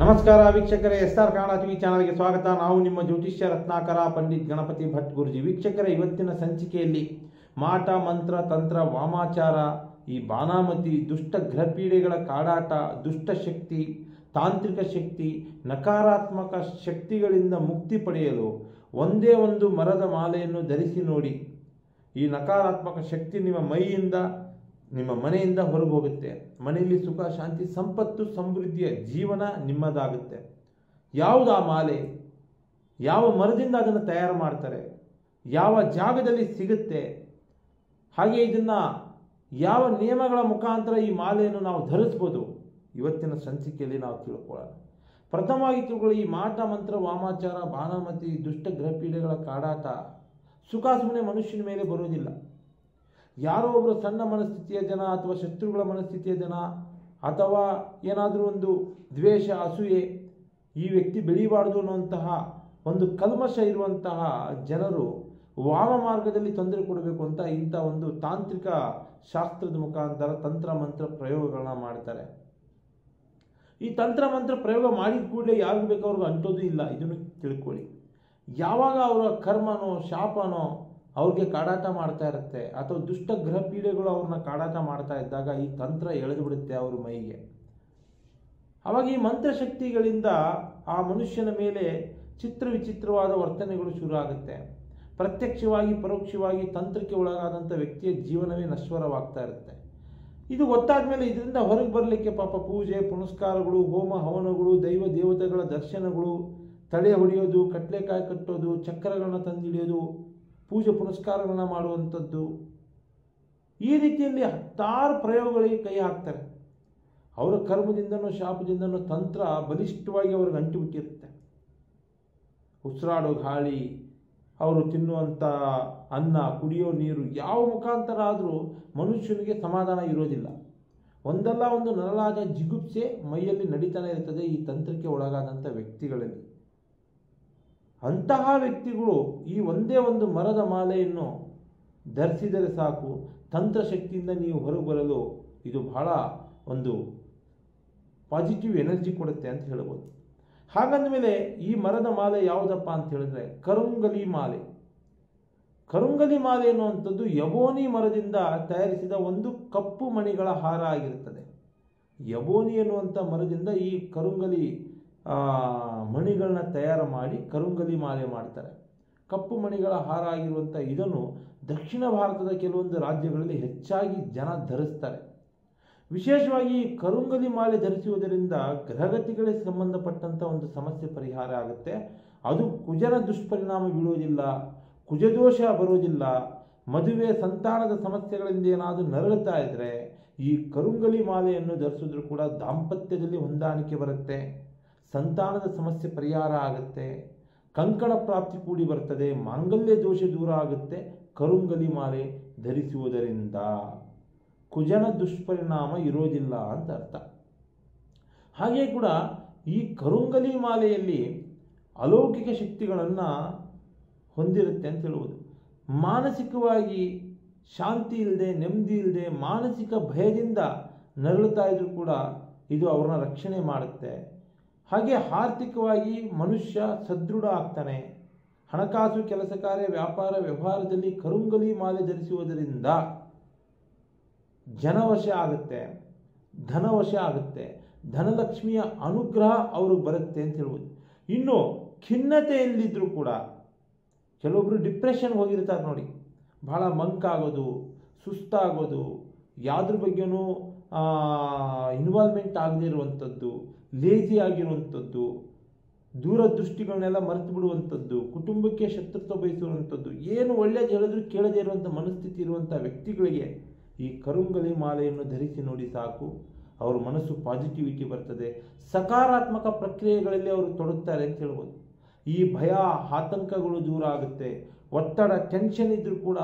ನಮಸ್ಕಾರ ವೀಕ್ಷಕರೇ, SR Kannada TV ಚಾನಲ್ಗೆ ಸ್ವಾಗತ. ನಾವು ನಿಮ್ಮ ಜ್ಯೋತಿಷ್ಯ ರತ್ನಾಕರ ಪಂಡಿತ್ ಗಣಪತಿ ಭಟ್ ಗುರುಜಿ. ವೀಕ್ಷಕರೇ, ಇವತ್ತಿನ ಸಂಚಿಕೆಯಲ್ಲಿ ಮಾಟ ಮಂತ್ರ ತಂತ್ರ ವಾಮಾಚಾರ, ಈ ಬಾನಾಮತಿ, ದುಷ್ಟ ಗ್ರಹಪೀಡೆಗಳ ಕಾಡಾಟ, ದುಷ್ಟ ಶಕ್ತಿ, ತಾಂತ್ರಿಕ ಶಕ್ತಿ, ನಕಾರಾತ್ಮಕ ಶಕ್ತಿಗಳಿಂದ ಮುಕ್ತಿ ಪಡೆಯಲು ಒಂದೇ ಒಂದು ಮರದ ಮಾಲೆಯನ್ನು ಧರಿಸಿ ನೋಡಿ. ಈ ನಕಾರಾತ್ಮಕ ಶಕ್ತಿ ನಿಮ್ಮ ಮನೆಯಿಂದ ಹೊರಗೆ ಹೋಗುತ್ತೆ. ಮನೆಯಲ್ಲಿ ಸುಖ, ಶಾಂತಿ, ಸಂಪತ್ತು, ಸಮೃದ್ಧಿಯ ಜೀವನ ನಿಮ್ಮದಾಗುತ್ತೆ. ಯಾವುದು ಆ ಮಾಲೆ, ಯಾವ ಮರದಿಂದ ಅದನ್ನು ತಯಾರು ಮಾಡ್ತಾರೆ, ಯಾವ ಜಾಗದಲ್ಲಿ ಸಿಗುತ್ತೆ, ಹಾಗೆ ಇದನ್ನು ಯಾವ ನಿಯಮಗಳ ಮುಖಾಂತರ ಈ ಮಾಲೆಯನ್ನು ನಾವು ಧರಿಸ್ಬೋದು, ಇವತ್ತಿನ ಸಂಚಿಕೆಯಲ್ಲಿ ನಾವು ತಿಳ್ಕೊಳ್ಳೋಣ. ಪ್ರಥಮವಾಗಿ ತಿಳ್ಕೊಳ್ಳಿ, ಈ ಮಾಟ ಮಂತ್ರ ವಾಮಾಚಾರ, ಬಾನಾಮತಿ, ದುಷ್ಟ ಗ್ರಹಪೀಡೆಗಳ ಕಾಡಾಟ ಸುಖ ಸುಮ್ಮನೆ ಮನುಷ್ಯನ ಮೇಲೆ ಬರೋದಿಲ್ಲ. ಯಾರೋ ಒಬ್ಬರು ಸಣ್ಣ ಮನಸ್ಥಿತಿಯ ಜನ ಅಥವಾ ಶತ್ರುಗಳ ಮನಸ್ಥಿತಿಯ ಜನ ಅಥವಾ ಏನಾದರೂ ಒಂದು ದ್ವೇಷ, ಅಸೂಯೆ, ಈ ವ್ಯಕ್ತಿ ಬೆಳೀಬಾರ್ದು ಅನ್ನುವಂತಹ ಒಂದು ಕಲ್ಮಶ ಇರುವಂತಹ ಜನರು ವಾಮ ಮಾರ್ಗದಲ್ಲಿ ತೊಂದರೆ ಕೊಡಬೇಕು ಅಂತ ಇಂಥ ಒಂದು ತಾಂತ್ರಿಕ ಶಾಸ್ತ್ರದ ಮುಖಾಂತರ ತಂತ್ರ ಮಂತ್ರ ಪ್ರಯೋಗಗಳನ್ನ ಮಾಡ್ತಾರೆ. ಈ ತಂತ್ರ ಮಂತ್ರ ಪ್ರಯೋಗ ಮಾಡಿದ ಕೂಡಲೇ ಯಾರಿಗೂ ಬೇಕೋ ಅವ್ರಿಗೆ ಅಂಟೋದು ಇಲ್ಲ. ಇದನ್ನು ತಿಳ್ಕೊಳ್ಳಿ. ಯಾವಾಗ ಅವರ ಕರ್ಮನೋ ಶಾಪನೋ ಅವ್ರಿಗೆ ಕಾಡಾಟ ಮಾಡ್ತಾ ಇರುತ್ತೆ ಅಥವಾ ದುಷ್ಟ ಗ್ರಹ ಪೀಡೆಗಳು ಅವ್ರನ್ನ ಕಾಡಾಟ ಮಾಡ್ತಾ ಇದ್ದಾಗ ಈ ತಂತ್ರ ಎಳೆದು ಬಿಡುತ್ತೆ ಅವ್ರ ಮೈಗೆ. ಅವಾಗ ಈ ಮಂತ್ರಶಕ್ತಿಗಳಿಂದ ಆ ಮನುಷ್ಯನ ಮೇಲೆ ವಿಚಿತ್ರವಾದ ವರ್ತನೆಗಳು ಶುರು ಆಗುತ್ತೆ. ಪ್ರತ್ಯಕ್ಷವಾಗಿ ಪರೋಕ್ಷವಾಗಿ ತಂತ್ರಕ್ಕೆ ಒಳಗಾದಂಥ ವ್ಯಕ್ತಿಯ ಜೀವನವೇ ನಶ್ವರವಾಗ್ತಾ ಇರುತ್ತೆ. ಇದು ಗೊತ್ತಾದ ಮೇಲೆ ಇದರಿಂದ ಹೊರಗೆ ಬರಲಿಕ್ಕೆ ಪಾಪ ಪೂಜೆ ಪುನಸ್ಕಾರಗಳು, ಹೋಮ ಹವನಗಳು, ದೈವ ದೇವತೆಗಳ ದರ್ಶನಗಳು, ತಡೆ ಹೊಡೆಯೋದು, ಕಟ್ಲೆಕಾಯಿ ಕಟ್ಟೋದು, ಚಕ್ರಗಳನ್ನ ತಂದಿಡಿಯೋದು, ಪೂಜೆ ಪುನಸ್ಕಾರಗಳನ್ನ ಮಾಡುವಂಥದ್ದು, ಈ ರೀತಿಯಲ್ಲಿ ಹತ್ತಾರು ಪ್ರಯೋಗಗಳಿಗೆ ಕೈ ಹಾಕ್ತಾರೆ. ಅವರ ಕರ್ಮದಿಂದನೋ ಶಾಪದಿಂದನೋ ತಂತ್ರ ಬಲಿಷ್ಠವಾಗಿ ಅವ್ರಿಗೆ ಅಂಟಿಬಿಟ್ಟಿರುತ್ತೆ. ಉಸಿರಾಡೋ ಗಾಳಿ, ಅವರು ತಿನ್ನುವಂಥ ಅನ್ನ, ಕುಡಿಯೋ ನೀರು, ಯಾವ ಮುಖಾಂತರ ಆದರೂ ಮನುಷ್ಯನಿಗೆ ಸಮಾಧಾನ ಇರೋದಿಲ್ಲ. ಒಂದಲ್ಲ ಒಂದು ನರಳಾದ ಜಿಗುಪ್ಸೆ ಮೈಯಲ್ಲಿ ನಡೀತಾನೆ ಇರ್ತದೆ ಈ ತಂತ್ರಕ್ಕೆ ಒಳಗಾದಂಥ ವ್ಯಕ್ತಿಗಳಲ್ಲಿ. ಅಂತಹ ವ್ಯಕ್ತಿಗಳು ಈ ಒಂದೇ ಒಂದು ಮರದ ಮಾಲೆಯನ್ನು ಧರಿಸಿದರೆ ಸಾಕು, ತಂತ್ರಶಕ್ತಿಯಿಂದ ನೀವು ಹೊರಗೆ ಬರಲು ಇದು ಬಹಳ ಒಂದು ಪಾಸಿಟಿವ್ ಎನರ್ಜಿ ಕೊಡುತ್ತೆ ಅಂತ ಹೇಳ್ಬೋದು. ಹಾಗಂದಮೇಲೆ ಈ ಮರದ ಮಾಲೆ ಯಾವುದಪ್ಪ ಅಂತ ಹೇಳಿದ್ರೆ ಕರುಂಗಲಿ ಮಾಲೆ. ಕರುಂಗಲಿ ಮಾಲೆ ಎನ್ನುವಂಥದ್ದು ಯಬೋನಿ ಮರದಿಂದ ತಯಾರಿಸಿದ ಒಂದು ಕಪ್ಪು ಮಣಿಗಳ ಹಾರ ಆಗಿರುತ್ತದೆ. ಯಬೋನಿ ಎನ್ನುವಂಥ ಮರದಿಂದ ಈ ಕರುಂಗಲಿ ಮಣಿಗಳನ್ನ ತಯಾರು ಮಾಡಿ ಕರುಂಗಲಿ ಮಾಲೆ ಮಾಡ್ತಾರೆ. ಕಪ್ಪು ಮಣಿಗಳ ಹಾರ ಆಗಿರುವಂಥ ಇದನ್ನು ದಕ್ಷಿಣ ಭಾರತದ ಕೆಲವೊಂದು ರಾಜ್ಯಗಳಲ್ಲಿ ಹೆಚ್ಚಾಗಿ ಜನ ಧರಿಸ್ತಾರೆ. ವಿಶೇಷವಾಗಿ ಕರುಂಗಲಿ ಮಾಲೆ ಧರಿಸುವುದರಿಂದ ಗ್ರಹಗತಿಗಳಿಗೆ ಸಂಬಂಧಪಟ್ಟಂಥ ಒಂದು ಸಮಸ್ಯೆ ಪರಿಹಾರ ಆಗುತ್ತೆ. ಅದು ಕುಜನ ದುಷ್ಪರಿಣಾಮ ಬೀಳುವುದಿಲ್ಲ, ಕುಜದೋಷ ಬರುವುದಿಲ್ಲ. ಮದುವೆ ಸಂತಾನದ ಸಮಸ್ಯೆಗಳಿಂದ ಏನಾದರೂ ನರಳುತ್ತಾ ಇದ್ದರೆ ಈ ಕರುಂಗಲಿ ಮಾಲೆಯನ್ನು ಧರಿಸಿದ್ರೂ ಕೂಡ ದಾಂಪತ್ಯದಲ್ಲಿ ಹೊಂದಾಣಿಕೆ ಬರುತ್ತೆ, ಸಂತಾನದ ಸಮಸ್ಯೆ ಪರಿಹಾರ ಆಗುತ್ತೆ, ಕಂಕಣ ಪ್ರಾಪ್ತಿ ಕೂಡಿ ಬರ್ತದೆ, ಮಾಂಗಲ್ಯ ದೋಷ ದೂರ ಆಗುತ್ತೆ. ಕರುಂಗಲಿ ಮಾಲೆ ಧರಿಸುವುದರಿಂದ ಕುಜನ ದುಷ್ಪರಿಣಾಮ ಇರೋದಿಲ್ಲ ಅಂತ ಅರ್ಥ. ಹಾಗೆ ಕೂಡ ಈ ಕರುಂಗಲಿ ಮಾಲೆಯಲ್ಲಿ ಅಲೌಕಿಕ ಶಕ್ತಿಗಳನ್ನು ಹೊಂದಿರುತ್ತೆ ಅಂತ ಹೇಳುವುದು. ಮಾನಸಿಕವಾಗಿ ಶಾಂತಿ ಇಲ್ಲದೆ, ನೆಮ್ಮದಿ ಇಲ್ಲದೆ, ಮಾನಸಿಕ ಭಯದಿಂದ ನರಳುತ್ತಾ ಇದ್ರೂ ಕೂಡ ಇದು ಅವ್ರನ್ನ ರಕ್ಷಣೆ ಮಾಡುತ್ತೆ. ಹಾಗೆ ಆರ್ಥಿಕವಾಗಿ ಮನುಷ್ಯ ಸದೃಢ ಆಗ್ತಾನೆ. ಹಣಕಾಸು, ಕೆಲಸ ಕಾರ್ಯ, ವ್ಯಾಪಾರ ವ್ಯವಹಾರದಲ್ಲಿ ಕರುಂಗಲಿ ಮಾಲೆ ಧರಿಸುವುದರಿಂದ ಜನವಶ ಆಗುತ್ತೆ, ಧನವಶ ಆಗುತ್ತೆ, ಧನಲಕ್ಷ್ಮಿಯ ಅನುಗ್ರಹ ಅವ್ರಿಗೆ ಬರುತ್ತೆ ಅಂತ ಹೇಳ್ಬೋದು. ಇನ್ನು ಖಿನ್ನತೆಯಲ್ಲಿದ್ದರೂ ಕೂಡ ಕೆಲವೊಬ್ಬರು ಡಿಪ್ರೆಷನ್ ಹೋಗಿರ್ತಾರೆ ನೋಡಿ, ಬಹಳ ಮಂಕಾಗೋದು, ಸುಸ್ತಾಗೋದು, ಯಾವುದ್ರ ಬಗ್ಗೆನೂ ಇನ್ವಾಲ್ವ್ಮೆಂಟ್ ಆಗದೇ ಇರುವಂಥದ್ದು, ಲೇಜಿ ಆಗಿರುವಂಥದ್ದು, ದೂರದೃಷ್ಟಿಗಳನ್ನೆಲ್ಲ ಮರೆತು ಬಿಡುವಂಥದ್ದು, ಕುಟುಂಬಕ್ಕೆ ಶತ್ರುತ್ವ ಬಯಸುವಂಥದ್ದು, ಏನು ಒಳ್ಳೆಯದು ಹೇಳಿದ್ರು ಕೇಳದೇ ಇರುವಂಥ ಮನಸ್ಥಿತಿ ಇರುವಂಥ ವ್ಯಕ್ತಿಗಳಿಗೆ ಈ ಕರುಂಗಲಿ ಮಾಲೆಯನ್ನು ಧರಿಸಿ ನೋಡಿ ಸಾಕು, ಅವ್ರ ಮನಸ್ಸು ಪಾಸಿಟಿವಿಟಿ ಬರ್ತದೆ, ಸಕಾರಾತ್ಮಕ ಪ್ರಕ್ರಿಯೆಗಳಲ್ಲಿ ಅವರು ತೊಡಗ್ತಾರೆ ಅಂತ ಹೇಳ್ಬೋದು. ಈ ಭಯ ಆತಂಕಗಳು ದೂರ ಆಗುತ್ತೆ, ಒತ್ತಡ ಟೆನ್ಷನ್ ಇದ್ರೂ ಕೂಡ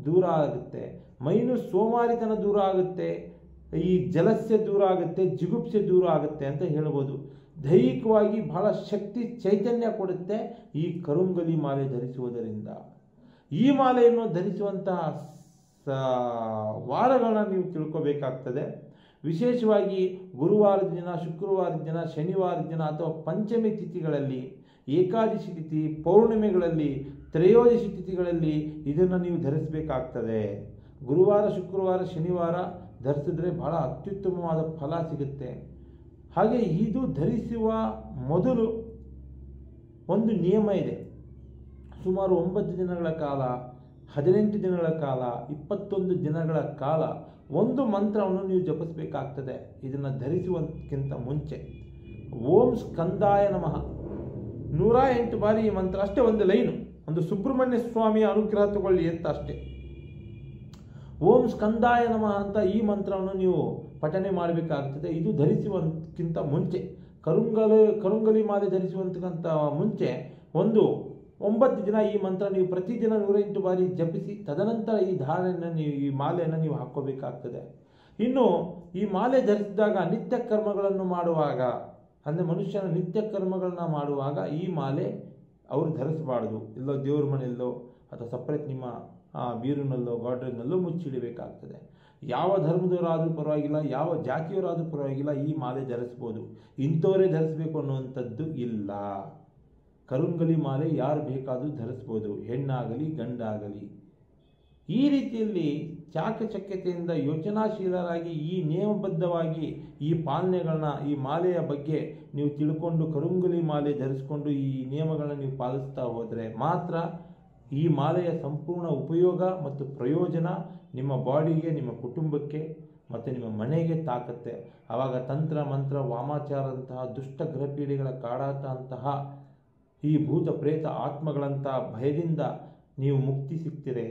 ದೂರ ಆಗುತ್ತೆ, ಮೈನು ಸೋಮಾರಿತನ ದೂರ ಆಗುತ್ತೆ, ಈ ಜಲಸ್ಯ ದೂರ ಆಗುತ್ತೆ, ಜಿಗುಪ್ಸೆ ದೂರ ಆಗುತ್ತೆ ಅಂತ ಹೇಳ್ಬೋದು. ದೈಹಿಕವಾಗಿ ಬಹಳ ಶಕ್ತಿ ಚೈತನ್ಯ ಕೊಡುತ್ತೆ ಈ ಕರುಂಗಲಿ ಮಾಲೆ ಧರಿಸುವುದರಿಂದ. ಈ ಮಾಲೆಯನ್ನು ಧರಿಸುವಂತಹ ವಾರಗಳನ್ನ ನೀವು ತಿಳ್ಕೋಬೇಕಾಗ್ತದೆ. ವಿಶೇಷವಾಗಿ ಗುರುವಾರದ ದಿನ, ಶುಕ್ರವಾರದ ದಿನ, ಶನಿವಾರದ ದಿನ ಅಥವಾ ಪಂಚಮಿ ತಿಥಿಗಳಲ್ಲಿ, ಏಕಾದಶಿ ತಿಥಿ, ಪೌರ್ಣಿಮೆಗಳಲ್ಲಿ, ತ್ರಯೋದಶಿ ತಿಥಿಗಳಲ್ಲಿ ಇದನ್ನು ನೀವು ಧರಿಸಬೇಕಾಗ್ತದೆ. ಗುರುವಾರ, ಶುಕ್ರವಾರ, ಶನಿವಾರ ಧರಿಸಿದ್ರೆ ಬಹಳ ಅತ್ಯುತ್ತಮವಾದ ಫಲ ಸಿಗುತ್ತೆ. ಹಾಗೆ ಇದು ಧರಿಸುವ ಮೊದಲು ಒಂದು ನಿಯಮ ಇದೆ. ಸುಮಾರು 9 ದಿನಗಳ ಕಾಲ, 18 ದಿನಗಳ ಕಾಲ, 21 ದಿನಗಳ ಕಾಲ ಒಂದು ಮಂತ್ರವನ್ನು ನೀವು ಜಪಿಸಬೇಕಾಗ್ತದೆ. ಇದನ್ನು ಧರಿಸುವುದಕ್ಕಿಂತ ಮುಂಚೆ ಓಂ ಸ್ಕಂದಾಯ ನಮಃ 108 ಬಾರಿ ಈ ಮಂತ್ರ, ಅಷ್ಟೇ ಒಂದು ಲೈನು, ಒಂದು ಸುಬ್ರಹ್ಮಣ್ಯ ಸ್ವಾಮಿಯ ಅನುಗ್ರಹ ತಗೊಳ್ಳಿ ಅಂತ ಅಷ್ಟೇ. ಓಂ ಸ್ಕಂದಾಯ ನಮಃ ಅಂತ ಈ ಮಂತ್ರವನ್ನು ನೀವು ಪಠನೆ ಮಾಡಬೇಕಾಗ್ತದೆ. ಇದು ಧರಿಸುವುದಕ್ಕಿಂತ ಮುಂಚೆ, ಕರುಂಗಲಿ ಮಾಲೆ ಧರಿಸುವಂತಕ್ಕಂಥ ಮುಂಚೆ ಒಂದು 9 ದಿನ ಈ ಮಂತ್ರ ನೀವು ಪ್ರತಿದಿನ 108 ಬಾರಿ ಜಪಿಸಿ, ತದನಂತರ ಈ ಈ ಮಾಲೆಯನ್ನು ನೀವು ಹಾಕ್ಕೋಬೇಕಾಗ್ತದೆ. ಇನ್ನು ಈ ಮಾಲೆ ಧರಿಸಿದಾಗ ನಿತ್ಯ ಕರ್ಮಗಳನ್ನು ಮಾಡುವಾಗ, ಅಂದರೆ ಮನುಷ್ಯನ ನಿತ್ಯ ಕರ್ಮಗಳನ್ನ ಮಾಡುವಾಗ ಈ ಮಾಲೆ ಅವರು ಧರಿಸಬಾರ್ದು. ಎಲ್ಲೋ ದೇವ್ರ ಮನೆಯಲ್ಲೋ ಅಥವಾ ಸಪ್ರೇಟ್ ನಿಮ್ಮ ಬೀರಿನಲ್ಲೋ ಗಾಡ್ರೇಜ್ನಲ್ಲೋ ಮುಚ್ಚಿಡಬೇಕಾಗ್ತದೆ. ಯಾವ ಧರ್ಮದವರಾದರೂ ಪರವಾಗಿಲ್ಲ, ಯಾವ ಜಾತಿಯವರಾದರೂ ಪರವಾಗಿಲ್ಲ, ಈ ಮಾಲೆ ಧರಿಸ್ಬೋದು. ಇಂಥವರೇ ಧರಿಸಬೇಕು ಅನ್ನುವಂಥದ್ದು ಇಲ್ಲ. ಕರುಂಗಲಿ ಮಾಲೆ ಯಾರು ಬೇಕಾದರೂ ಧರಿಸ್ಬೋದು, ಹೆಣ್ಣಾಗಲಿ ಗಂಡಾಗಲಿ. ಈ ರೀತಿಯಲ್ಲಿ ಚಾಕಚಕ್ಯತೆಯಿಂದ ಯೋಚನಾಶೀಲರಾಗಿ ಈ ನಿಯಮಬದ್ಧವಾಗಿ ಈ ಪಾಲನೆಗಳನ್ನ, ಈ ಮಾಲೆಯ ಬಗ್ಗೆ ನೀವು ತಿಳ್ಕೊಂಡು ಕರುಂಗಲಿ ಮಾಲೆ ಧರಿಸ್ಕೊಂಡು ಈ ನಿಯಮಗಳನ್ನ ನೀವು ಪಾಲಿಸ್ತಾ ಹೋದರೆ ಮಾತ್ರ ಈ ಮಾಲೆಯ ಸಂಪೂರ್ಣ ಉಪಯೋಗ ಮತ್ತು ಪ್ರಯೋಜನ ನಿಮ್ಮ ಬಾಡಿಗೆ, ನಿಮ್ಮ ಕುಟುಂಬಕ್ಕೆ ಮತ್ತು ನಿಮ್ಮ ಮನೆಗೆ ತಾಕತ್ತೆ. ಆವಾಗ ತಂತ್ರ ಮಂತ್ರ ವಾಮಾಚಾರದಂತಹ ದುಷ್ಟ ಗ್ರಹಪೀಡೆಗಳ ಕಾಡಾಟ ಅಂತಹ ಈ ಭೂತ ಪ್ರೇತ ಆತ್ಮಗಳಂತಹ ಭಯದಿಂದ ನೀವು ಮುಕ್ತಿ ಸಿಗ್ತೀರೆ.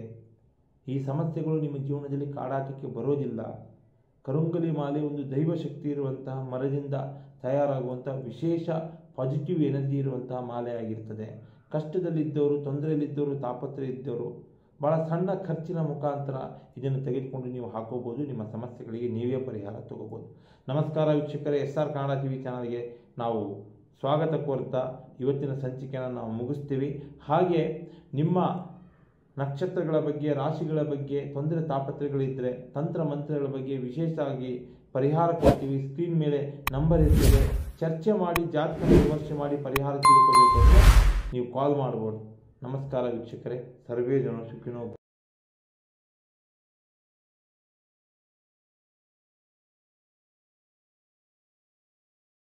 ಈ ಸಮಸ್ಯೆಗಳು ನಿಮ್ಮ ಜೀವನದಲ್ಲಿ ಕಾಡಾಟಕ್ಕೆ ಬರೋದಿಲ್ಲ. ಕರುಂಗಲಿ ಮಾಲೆ ಒಂದು ದೈವಶಕ್ತಿ ಇರುವಂತಹ ಮರದಿಂದ ತಯಾರಾಗುವಂತಹ ವಿಶೇಷ ಪಾಸಿಟಿವ್ ಎನರ್ಜಿ ಇರುವಂತಹ ಮಾಲೆ ಆಗಿರ್ತದೆ. ಕಷ್ಟದಲ್ಲಿದ್ದವರು, ತೊಂದರೆಯಲ್ಲಿದ್ದವರು, ತಾಪತ್ರೆ ಇದ್ದವರು ಭಾಳ ಸಣ್ಣ ಖರ್ಚಿನ ಮುಖಾಂತರ ಇದನ್ನು ತೆಗೆದುಕೊಂಡು ನೀವು ಹಾಕೋಬೋದು. ನಿಮ್ಮ ಸಮಸ್ಯೆಗಳಿಗೆ ನೀವೇ ಪರಿಹಾರ ತಗೋಬೋದು. ನಮಸ್ಕಾರ ವೀಕ್ಷಕರೇ, SR ಕನ್ನಡ TV ಚಾನಲ್ಗೆ ನಾವು ಸ್ವಾಗತ ಕೋರ್ತಾ ಇವತ್ತಿನ ಸಂಚಿಕೆಯನ್ನು ನಾವು ಮುಗಿಸ್ತೀವಿ. ಹಾಗೆ ನಿಮ್ಮ ನಕ್ಷತ್ರಗಳ ಬಗ್ಗೆ, ರಾಶಿಗಳ ಬಗ್ಗೆ ತೊಂದರೆ ತಾಪತ್ರೆಗಳಿದ್ದರೆ ತಂತ್ರ ಮಂತ್ರಗಳ ಬಗ್ಗೆ ವಿಶೇಷವಾಗಿ ಪರಿಹಾರ ಕೊಡ್ತೀವಿ. ಸ್ಕ್ರೀನ್ ಮೇಲೆ ನಂಬರ್ ಇರ್ತದೆ, ಚರ್ಚೆ ಮಾಡಿ, ಜಾತಕ ವಿಮರ್ಶೆ ಮಾಡಿ ಪರಿಹಾರ ತಿಳ್ಕೋಬೇಕು ಅಂದರೆ ನೀವು ಕಾಲ್ ಮಾಡ್ಬೋದು. ನಮಸ್ಕಾರ ವೀಕ್ಷಕರೇ, ಸರ್ವೇ ಜನ ಸುಖಿನೋ.